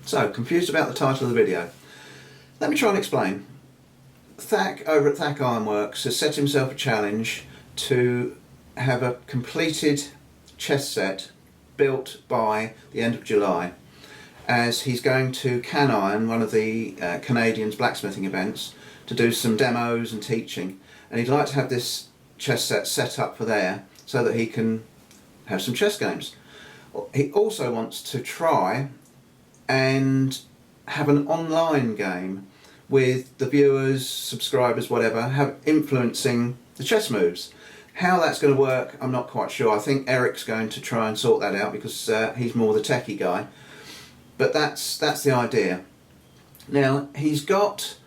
So, confused about the title of the video? Let me try and explain. Thak over at Thak Ironworks has set himself a challenge to have a completed chess set built by the end of July, as he's going to Can Iron, one of the Canadians' blacksmithing events, to do some demos and teaching, and he'd like to have this chess set up for there so that he can have some chess games. He also wants to try and have an online game with the viewers, subscribers, whatever, influencing the chess moves. How that's going to work, I'm not quite sure. I think Eric's going to try and sort that out because he's more the techie guy. But that's the idea. Now, he's got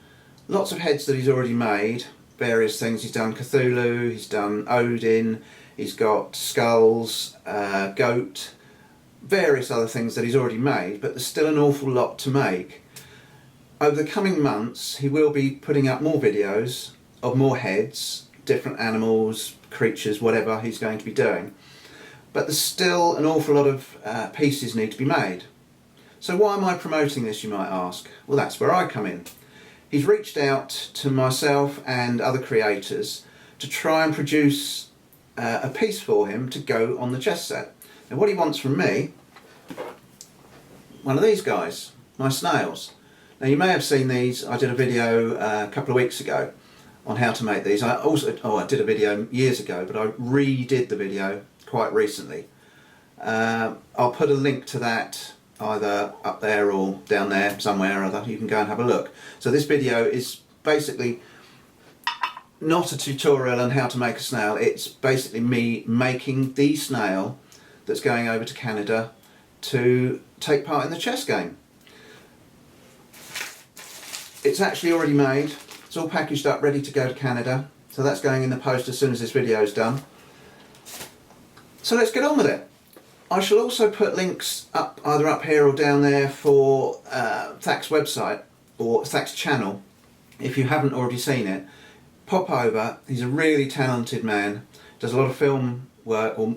lots of heads that he's already made, various things. He's done Cthulhu, he's done Odin, he's got skulls, goat, various other things that he's already made, but there's still an awful lot to make. Over the coming months, he will be putting up more videos of more heads, different animals, creatures, whatever he's going to be doing. But there's still an awful lot of pieces need to be made. So why am I promoting this, you might ask? Well, that's where I come in. He's reached out to myself and other creators to try and produce a piece for him to go on the chess set. Now what he wants from me, one of these guys, my snails. Now you may have seen these. I did a video a couple of weeks ago on how to make these. I did a video years ago, but I redid the video quite recently. I'll put a link to that either up there or down there somewhere or other. You can go and have a look. So this video is basically not a tutorial on how to make a snail. It's basically me making the snail that's going over to Canada to take part in the chess game. It's actually already made. It's all packaged up, ready to go to Canada. So that's going in the post as soon as this video is done. So let's get on with it. I shall also put links up either up here or down there for Thak's website or Thak's channel. If you haven't already seen it, pop over. He's a really talented man. Does a lot of film work, or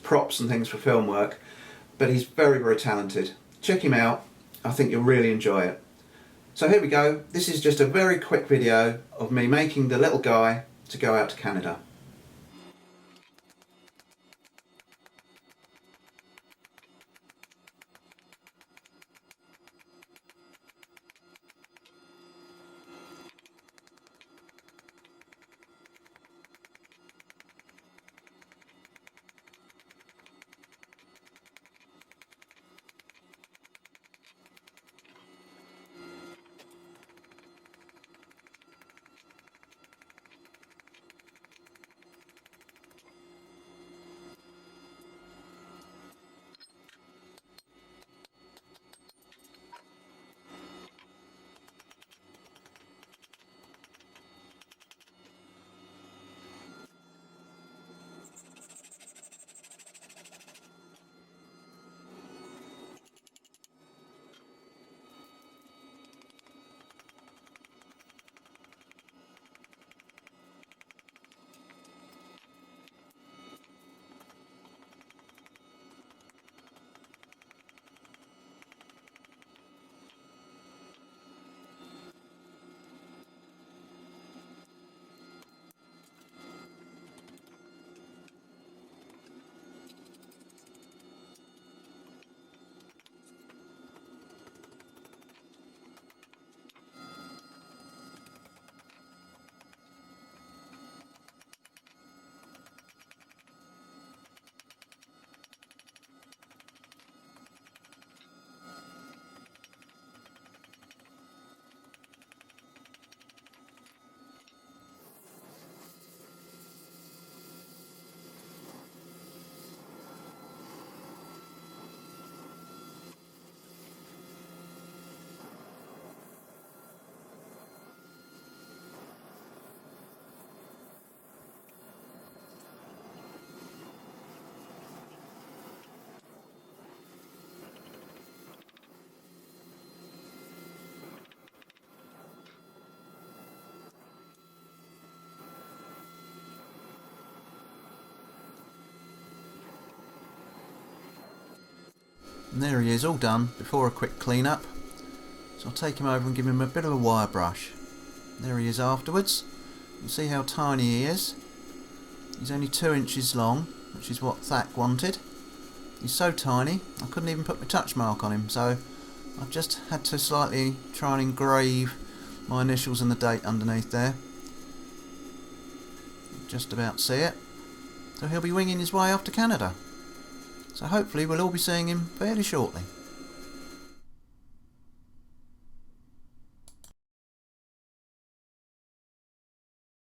props and things for film work, but he's very, very talented. Check him out. I think you'll really enjoy it. So here we go. This is just a very quick video of me making the little guy to go out to Canada. And there he is, all done before a quick clean up. So I'll take him over and give him a bit of a wire brush. There he is afterwards. You see how tiny he is. He's only 2 inches long, which is what Thak wanted. He's so tiny I couldn't even put my touch mark on him, so I've just had to slightly try and engrave my initials and the date underneath there. Just about see it. So he'll be winging his way off to Canada. So hopefully we'll all be seeing him fairly shortly.